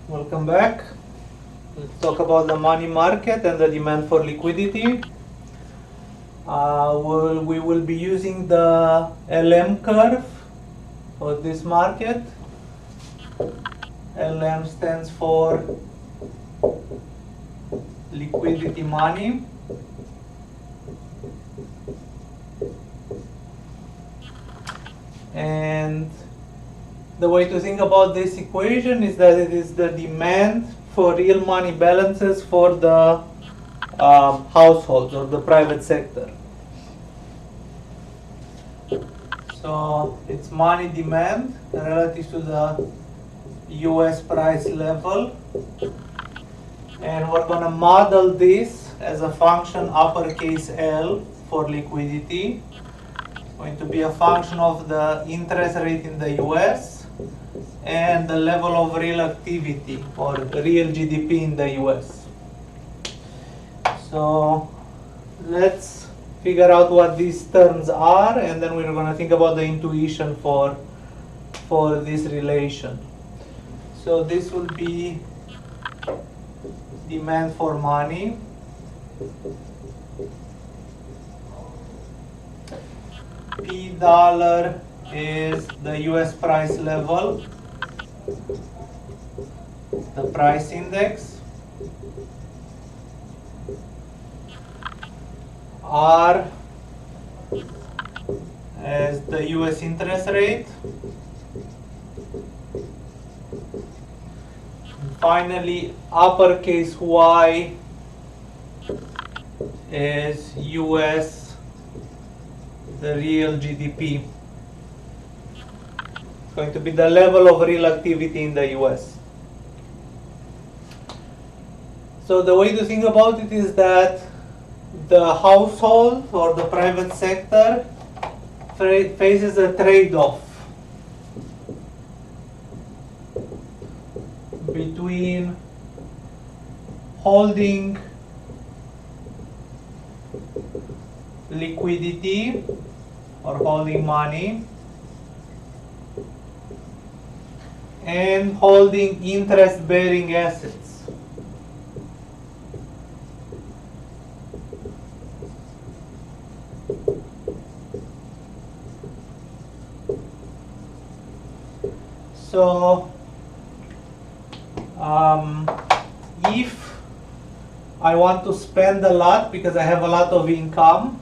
Welcome back. Let's talk about the money market and the demand for liquidity. We will be using the LM curve for this market. LM stands for liquidity money. And the way to think about this equation is that it is the demand for real money balances for the households or the private sector. So it's money demand relative to the US price level, and we're going to model this as a function uppercase L for liquidity. It's going to be a function of the interest rate in the US and the level of real activity or real GDP in the US. So let's figure out what these terms are, and then we're going to think about the intuition for this relation. So this will be demand for money P dollar is the US price level, the price index. R as the US interest rate. And finally, uppercase Y is US, the real GDP. It's going to be the level of real activity in the US. So the way to think about it is that the household or the private sector faces a trade-off between holding liquidity or holding money and holding interest-bearing assets. So if I want to spend a lot because I have a lot of income,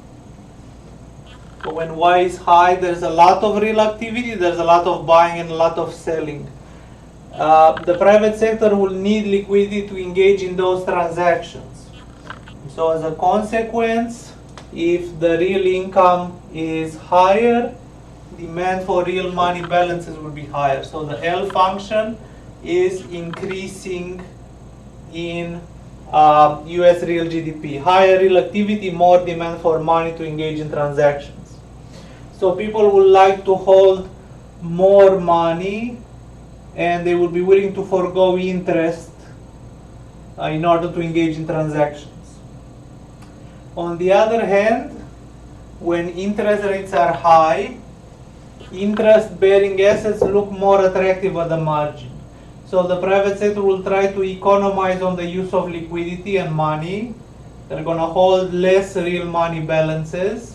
so when Y is high, there's a lot of real activity, there's a lot of buying and a lot of selling. The private sector will need liquidity to engage in those transactions. So as a consequence, if the real income is higher, demand for real money balances will be higher. So the L function is increasing in US real GDP. Higher real activity, more demand for money to engage in transactions. So people would like to hold more money and they will be willing to forego interest in order to engage in transactions. On the other hand, when interest rates are high, interest-bearing assets look more attractive at the margin. So the private sector will try to economize on the use of liquidity and money. They're going to hold less real money balances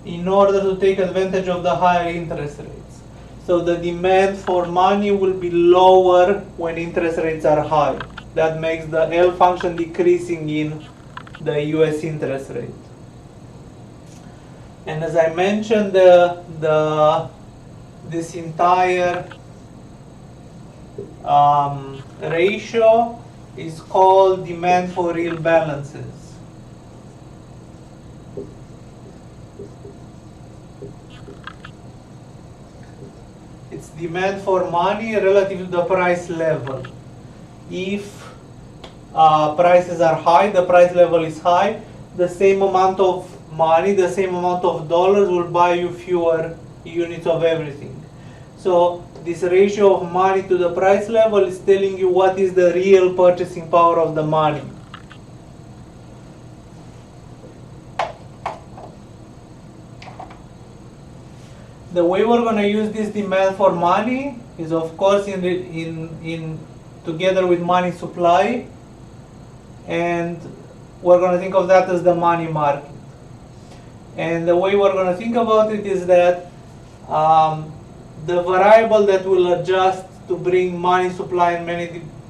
in order to take advantage of the higher interest rates. So the demand for money will be lower when interest rates are high. That makes the L function decreasing in the US interest rate. And as I mentioned, this entire ratio is called demand for real balances. It's demand for money relative to the price level. If prices are high, the price level is high, the same amount of money, the same amount of dollars will buy you fewer units of everything. So this ratio of money to the price level is telling you what is the real purchasing power of the money. The way we're going to use this demand for money is, of course, in together with money supply, and we're going to think of that as the money market. And the way we're going to think about it is that the variable that will adjust to bring money supply and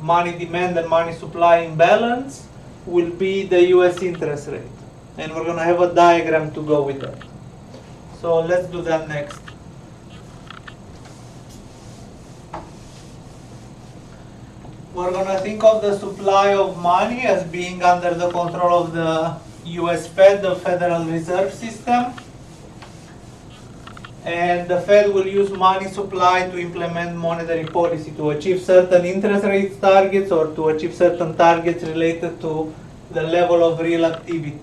money demand and money supply in balance will be the US interest rate. And we're going to have a diagram to go with that. So let's do that next. We're going to think of the supply of money as being under the control of the US Fed, the Federal Reserve System. And the Fed will use money supply to implement monetary policy to achieve certain interest rate targets or to achieve certain targets related to the level of real activity.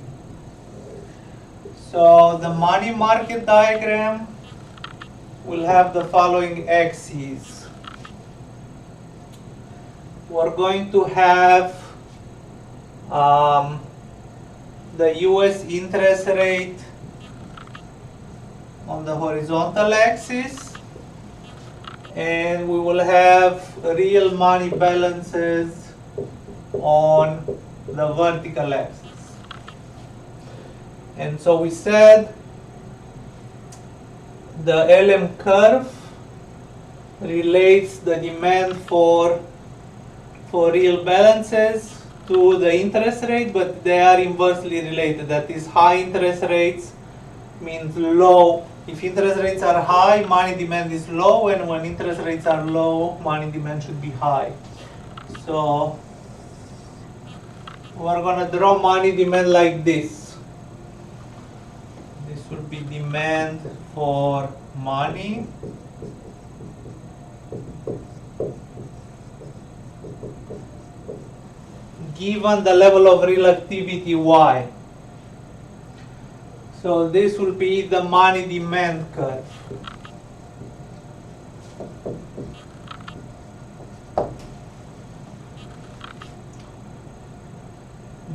So the money market diagram will have the following axes. We're going to have the US interest rate on the horizontal axis, and we will have real money balances on the vertical axis. And so we said the LM curve relates the demand for real balances to the interest rate, but they are inversely related. That is, high interest rates means low. If interest rates are high, money demand is low, and when interest rates are low, money demand should be high. So we're going to draw money demand like this. This will be demand for money. Given the level of real activity Y. So this will be the money demand curve.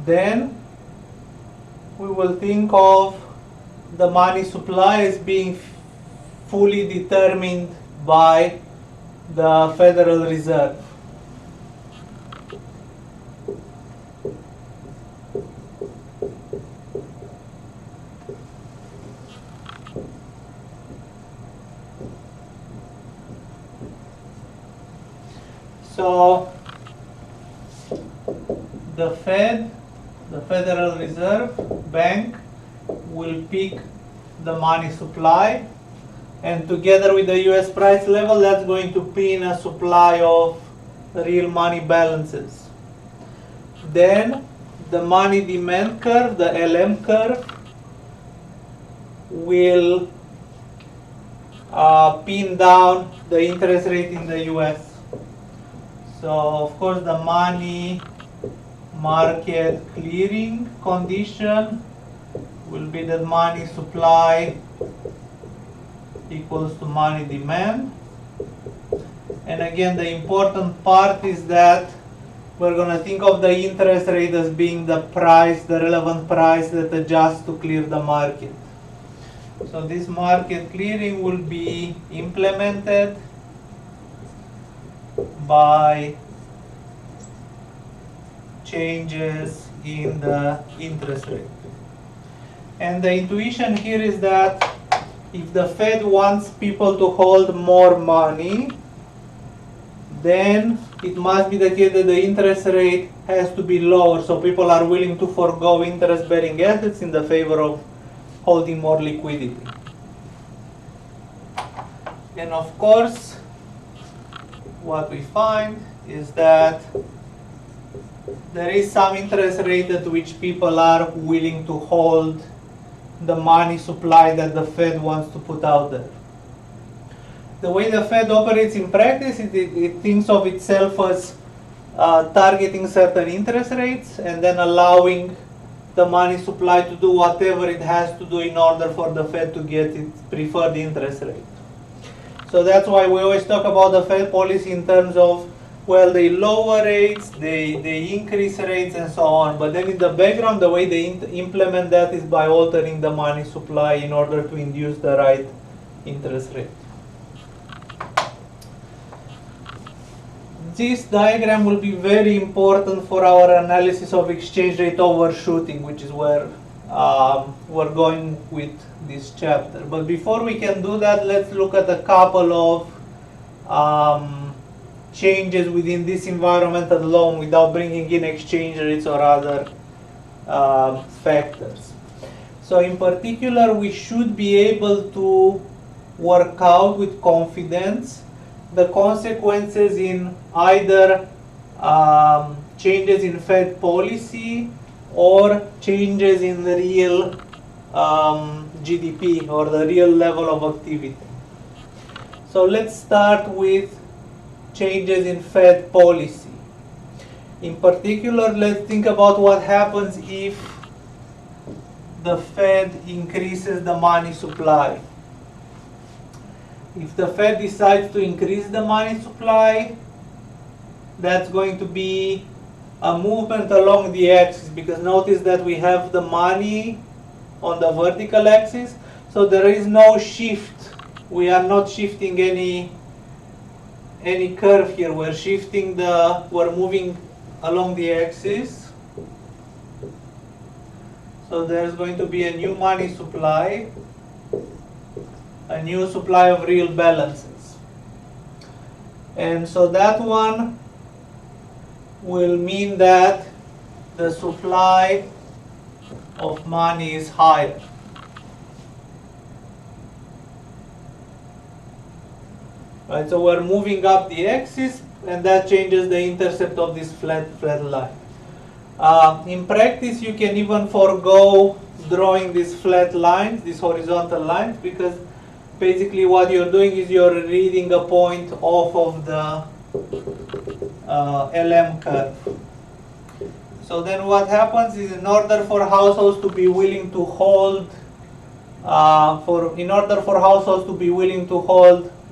Then we will think of the money supply as being fully determined by the Federal Reserve. So the Fed, the Federal Reserve Bank, will pick the money supply, and together with the US price level, that's going to pin a supply of real money balances. Then the money demand curve, the LM curve, will pin down the interest rate in the US. So of course the money market clearing condition will be that money supply equals to money demand. And again, the important part is that we're going to think of the interest rate as being the price, the relevant price that adjusts to clear the market. So this market clearing will be implemented by changes in the interest rate. And the intuition here is that if the Fed wants people to hold more money, then it must be the case that the interest rate has to be lower, so people are willing to forego interest-bearing assets in the favor of holding more liquidity. And of course, what we find is that there is some interest rate at which people are willing to hold the money supply that the Fed wants to put out there. The way the Fed operates in practice, it thinks of itself as targeting certain interest rates and then allowing the money supply to do whatever it has to do in order for the Fed to get its preferred interest rate. So that's why we always talk about the Fed policy in terms of, well, they lower rates, they increase rates, and so on. But then in the background, the way they implement that is by altering the money supply in order to induce the right interest rate. this diagram will be very important for our analysis of exchange rate overshooting, which is where we're going with this chapter. But before we can do that, let's look at a couple of changes within this environmental loan without bringing in exchange rates or other factors. So in particular, we should be able to work out with confidence the consequences in either changes in Fed policy or changes in the real GDP or the real level of activity. So let's start with changes in Fed policy. In particular, let's think about what happens if the Fed increases the money supply. If the Fed decides to increase the money supply, that's going to be a movement along the axis, because notice that we have the money on the vertical axis, so there is no shift. We are not shifting any curve here. We're moving along the axis. So there's going to be a new money supply, a new supply of real balances. And so that one will mean that the supply of money is higher. Right, so we're moving up the axis, and that changes the intercept of this flat line. In practice, you can even forego drawing these flat lines, these horizontal lines, because basically what you're doing is you're reading a point off of the LM curve. So then what happens is, in order for households to be willing to hold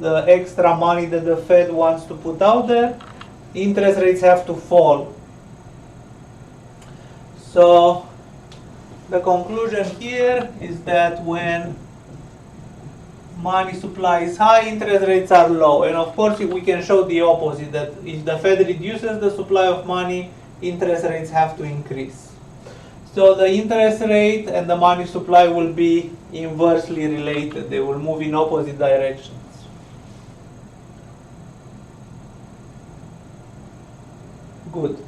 the extra money that the Fed wants to put out there, interest rates have to fall. So the conclusion here is that when money supply is high, interest rates are low. And of course, we can show the opposite, that if the Fed reduces the supply of money, interest rates have to increase. So the interest rate and the money supply will be inversely related. They will move in opposite directions. Good.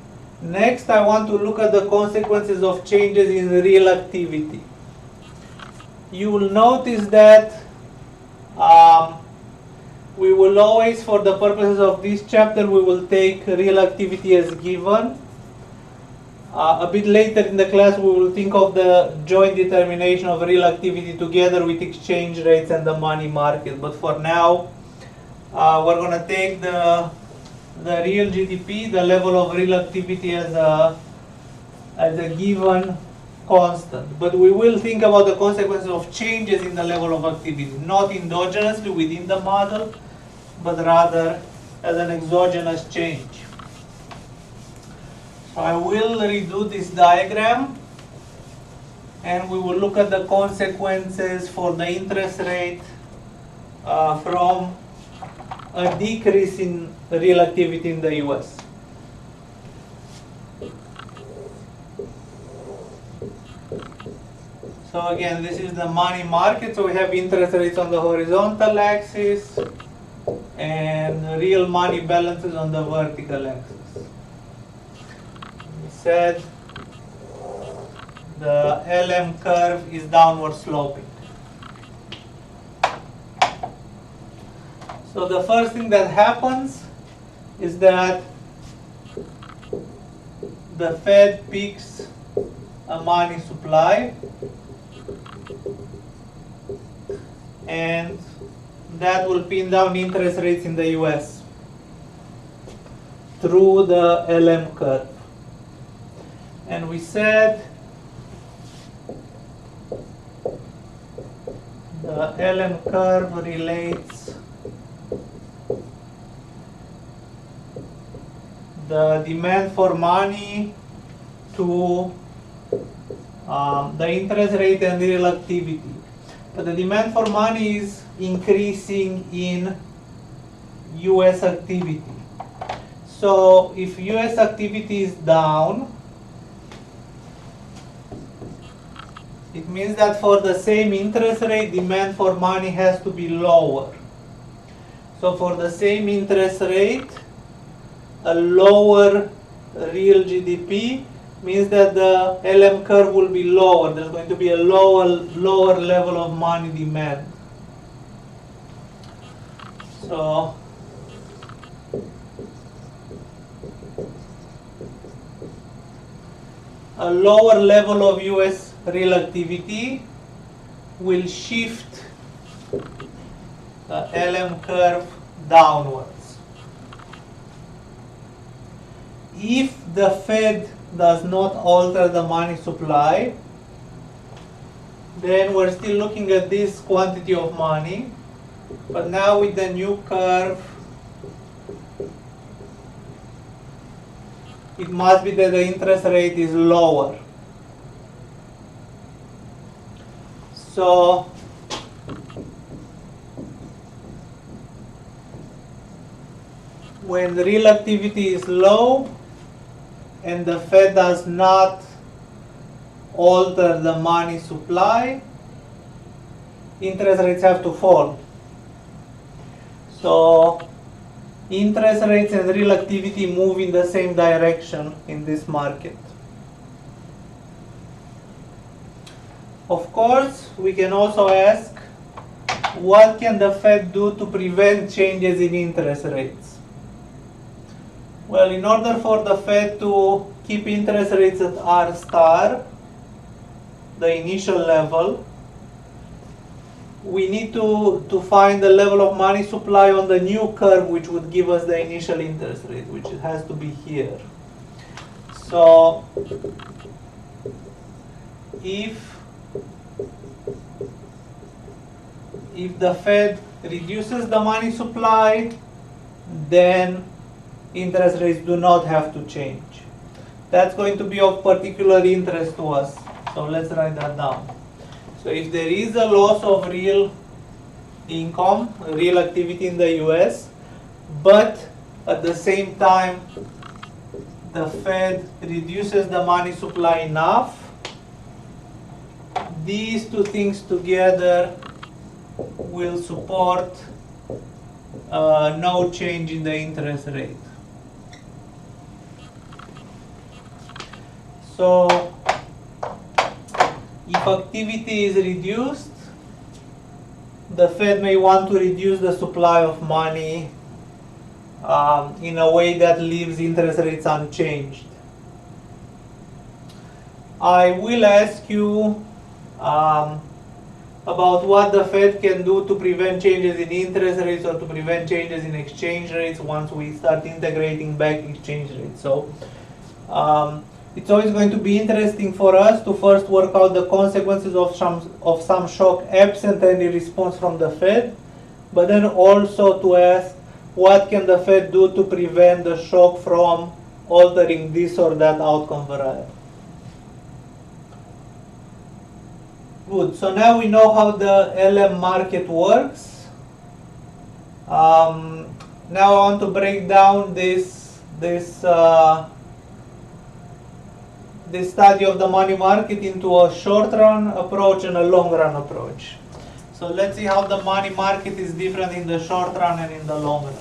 Next, I want to look at the consequences of changes in real activity. You will notice that we will always, for the purposes of this chapter, we will take real activity as given. A bit later in the class, we will think of the joint determination of real activity together with exchange rates and the money market. But for now, we're going to take the real GDP, the level of real activity, as a given constant. But we will think about the consequences of changes in the level of activity, not endogenously within the model, but rather as an exogenous change. So I will redo this diagram, and we will look at the consequences for the interest rate from a decrease in real activity in the US. So again, this is the money market. So we have interest rates on the horizontal axis and real money balances on the vertical axis. We said the LM curve is downward sloping. So the first thing that happens is that the Fed picks a money supply, and that will pin down interest rates in the US through the LM curve. And we said the LM curve relates the demand for money to the interest rate and real activity. But the demand for money is increasing in US activity. So if US activity is down, it means that for the same interest rate, demand for money has to be lower. So for the same interest rate, a lower real GDP means that the LM curve will be lower. There's going to be a lower level of money demand. So a lower level of US real activity will shift the LM curve downwards. If the Fed does not alter the money supply, then we're still looking at this quantity of money, but now with the new curve, it must be that the interest rate is lower. So when the real activity is low and the Fed does not alter the money supply, interest rates have to fall. So interest rates and real activity move in the same direction in this market. Of course, we can also ask, what can the Fed do to prevent changes in interest rates? Well, in order for the Fed to keep interest rates at R star, the initial level, we need to find the level of money supply on the new curve, which would give us the initial interest rate, which has to be here. So if the Fed reduces the money supply, then interest rates do not have to change. That's going to be of particular interest to us. So let's write that down. So if there is a loss of real income, real activity in the US, but at the same time the Fed reduces the money supply enough, these two things together will support no change in the interest rate. So if activity is reduced, the Fed may want to reduce the supply of money in a way that leaves interest rates unchanged. I will ask you about what the Fed can do to prevent changes in interest rates or to prevent changes in exchange rates once we start integrating back exchange rates. So it's always going to be interesting for us to first work out the consequences of some shock absent any response from the Fed, but then also to ask what can the Fed do to prevent the shock from altering this or that outcome variable. Good, so now we know how the LM market works. Now I want to break down this study of the money market into a short run approach and a long run approach. So let's see how the money market is different in the short run and in the long run.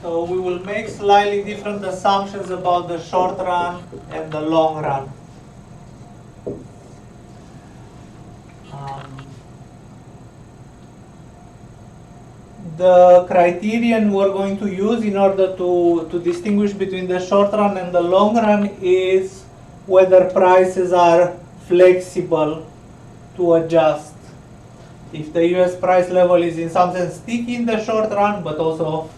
So we will make slightly different assumptions about the short run and the long run. The criterion we're going to use in order to distinguish between the short run and the long run is whether prices are flexible to adjust. If the US price level is in some sense sticky in the short run, but also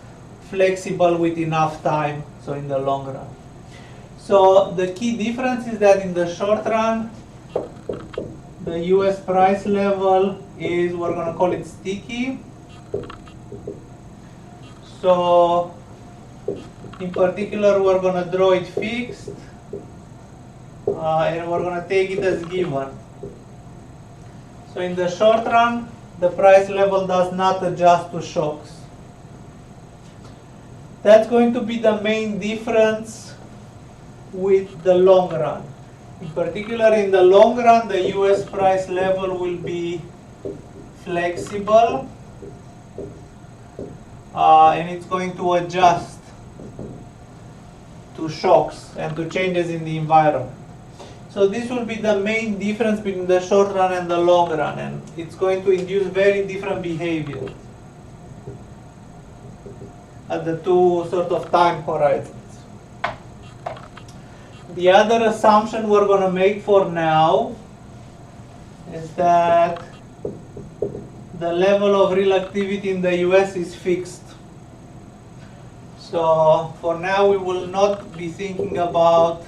flexible with enough time, so in the long run. So the key difference is that in the short run, the US price level is, we're going to call it sticky, So in particular, we're going to draw it fixed, and we're going to take it as given. So in the short run, the price level does not adjust to shocks. That's going to be the main difference with the long run. In particular, in the long run, the US price level will be flexible, and it's going to adjust to shocks and to changes in the environment. So this will be the main difference between the short run and the long run, and it's going to induce very different behavior at the two sort of time horizons. The other assumption we're going to make for now is that the level of real activity in the US is fixed. So for now we will not be thinking about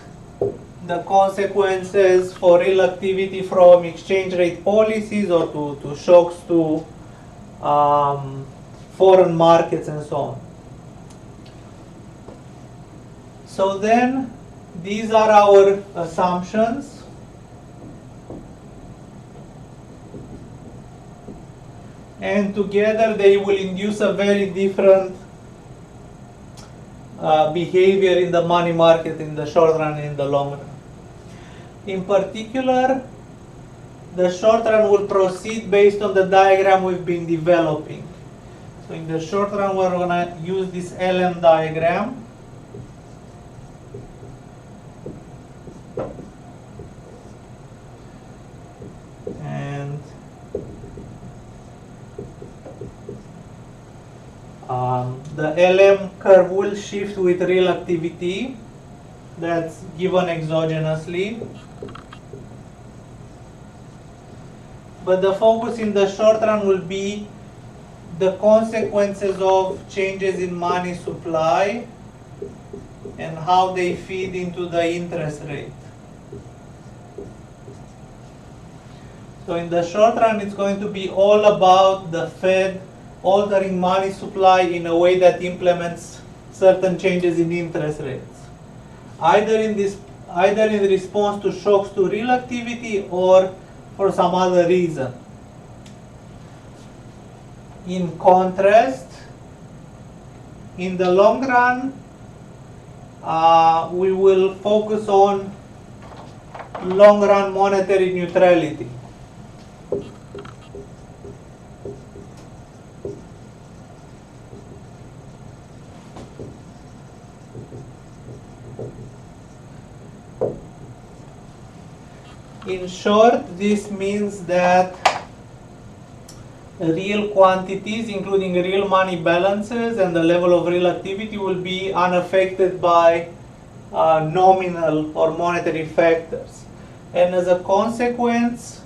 the consequences for real activity from exchange rate policies or to shocks to foreign markets and so on. So then these are our assumptions. And together they will induce a very different behavior in the money market in the short run and in the long run. In particular, the short run will proceed based on the diagram we've been developing. So in the short run, we're going to use this LM diagram. And the LM curve will shift with real activity. That's given exogenously. But the focus in the short run will be the consequences of changes in money supply and how they feed into the interest rate. So in the short run, it's going to be all about the Fed altering money supply in a way that implements certain changes in interest rates, either in response to shocks to real activity or for some other reason. In contrast, in the long run, we will focus on long run monetary neutrality. In short, this means that real quantities, including real money balances and the level of real activity, will be unaffected by nominal or monetary factors. And as a consequence,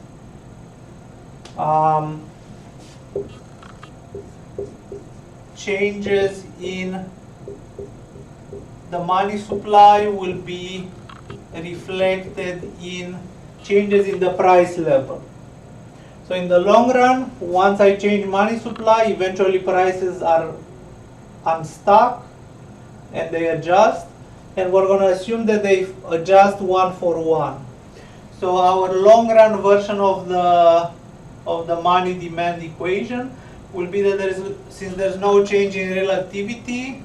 changes in the money supply will be reflected in changes in the price level. So in the long run, once I change money supply, eventually prices are unstuck and they adjust, and we're going to assume that they adjust one for one. So our long run version of the money demand equation will be that since there's no change in real activity,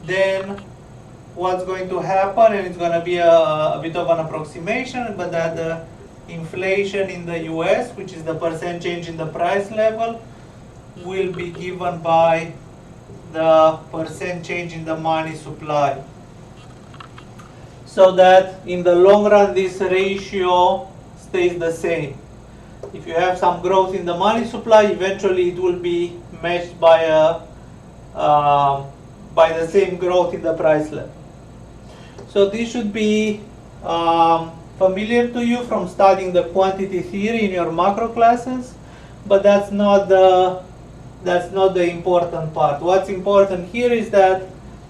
then what's going to happen, and it's going to be a bit of an approximation, but that the inflation in the US, which is the percent change in the price level, will be given by the percent change in the money supply. So that in the long run, this ratio stays the same. If you have some growth in the money supply, eventually it will be matched by the same growth in the price level. So this should be familiar to you from studying the quantity theory in your macro classes, but that's not the important part. What's important here is that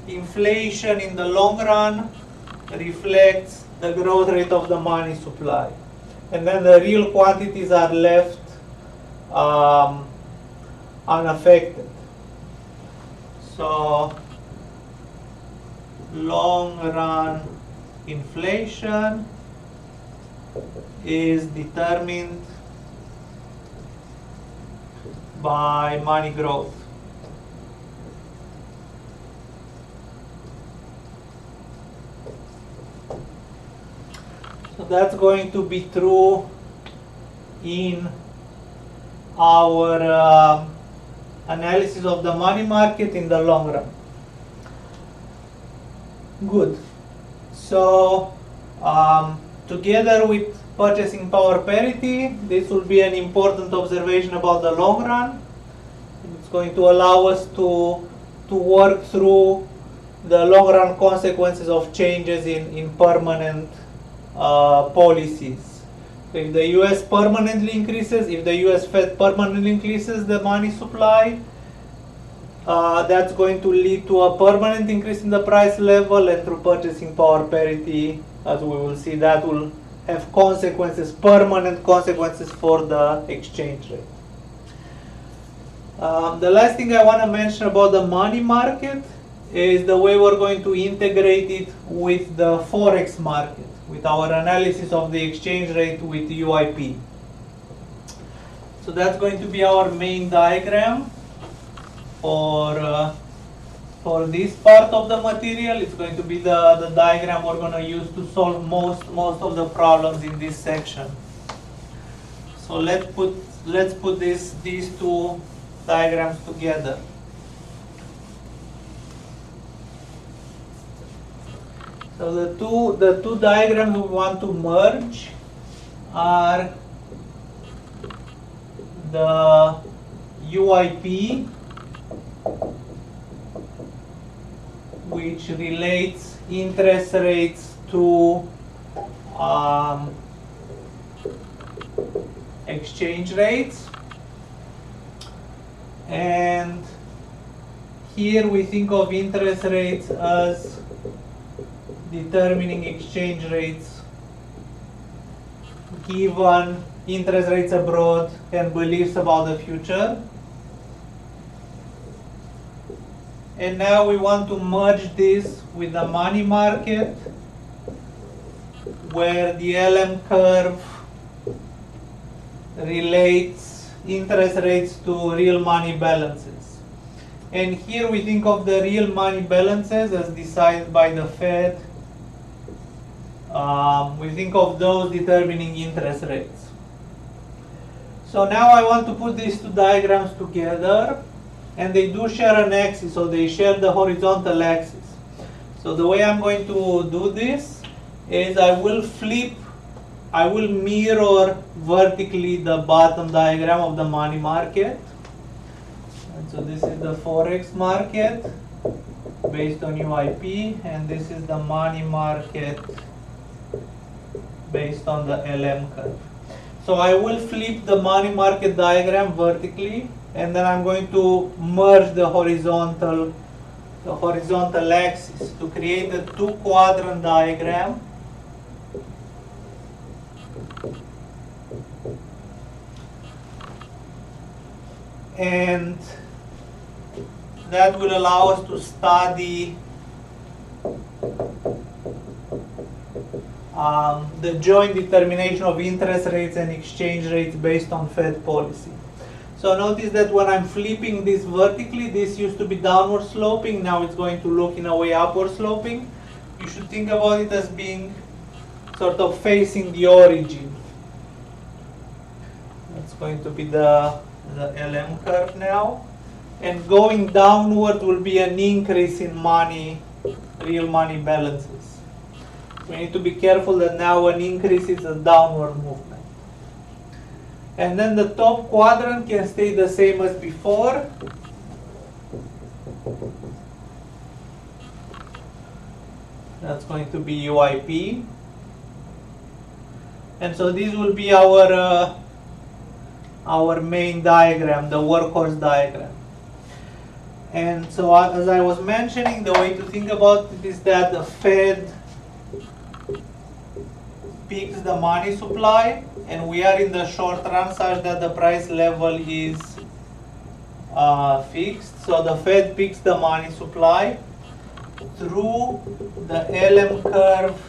inflation in the long run reflects the growth rate of the money supply, and then the real quantities are left unaffected. So long run inflation is determined by money growth. So that's going to be true in our analysis of the money market in the long run. Good. So together with purchasing power parity, this will be an important observation about the long run. It's going to allow us to work through the long run consequences of changes in permanent policies. So if the US permanently increases, if the US Fed permanently increases the money supply, that's going to lead to a permanent increase in the price level, and through purchasing power parity, as we will see, that will have consequences, permanent consequences for the exchange rate. The last thing I want to mention about the money market is the way we're going to integrate it with the forex market, with our analysis of the exchange rate with UIP. So that's going to be our main diagram for this part of the material. It's going to be the diagram we're going to use to solve most of the problems in this section. So let's put these two diagrams together. So the two diagrams we want to merge are the UIP, which relates interest rates to exchange rates, and here we think of interest rates as determining exchange rates given interest rates abroad and beliefs about the future. And now we want to merge this with the money market, where the LM curve relates interest rates to real money balances. And here we think of the real money balances as decided by the Fed. We think of those determining interest rates. So now I want to put these two diagrams together, and they do share an axis, so they share the horizontal axis. So the way I'm going to do this is I will mirror vertically the bottom diagram of the money market. And so this is the forex market based on UIP, and this is the money market based on the LM curve. So I will flip the money market diagram vertically, and then I'm going to merge the horizontal axis to create a two-quadrant diagram. And that will allow us to study the joint determination of interest rates and exchange rates based on Fed policy. So notice that when I'm flipping this vertically, this used to be downward sloping, now it's going to look in a way upward sloping. You should think about it as being sort of facing the origin. That's going to be the LM curve now. And going downward will be an increase in real money balances. We need to be careful that now an increase is a downward movement. And then the top quadrant can stay the same as before. That's going to be UIP. And so this will be our main diagram, the workhorse diagram. And so as I was mentioning, the way to think about it is that the Fed peaks the money supply, and we are in the short run such that the price level is fixed. So the Fed picks the money supply through the LM curve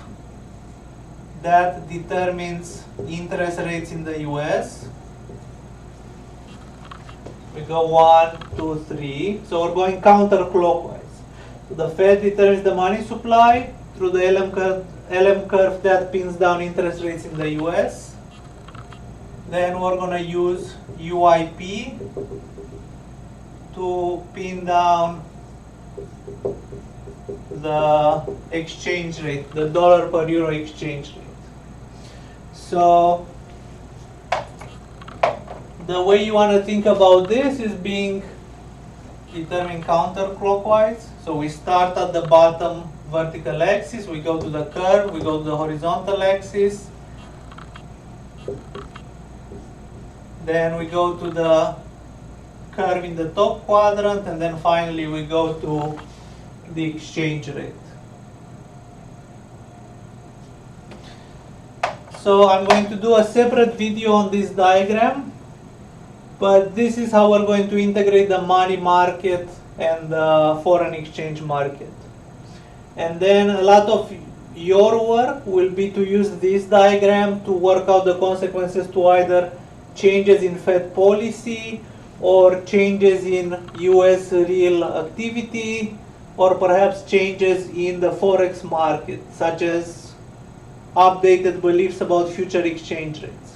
that determines interest rates in the US. We go 1, 2, 3. So we're going counterclockwise. So the Fed determines the money supply through the LM curve that pins down interest rates in the US. Then we're going to use UIP to pin down the exchange rate, the dollar per euro exchange rate. So the way you want to think about this is being determined counterclockwise. So we start at the bottom vertical axis, we go to the curve, we go to the horizontal axis, then we go to the curve in the top quadrant, and then finally we go to the exchange rate. So I'm going to do a separate video on this diagram, but this is how we're going to integrate the money market and the foreign exchange market. And then a lot of your work will be to use this diagram to work out the consequences to either changes in Fed policy or changes in US real activity, or perhaps changes in the forex market, such as updated beliefs about future exchange rates.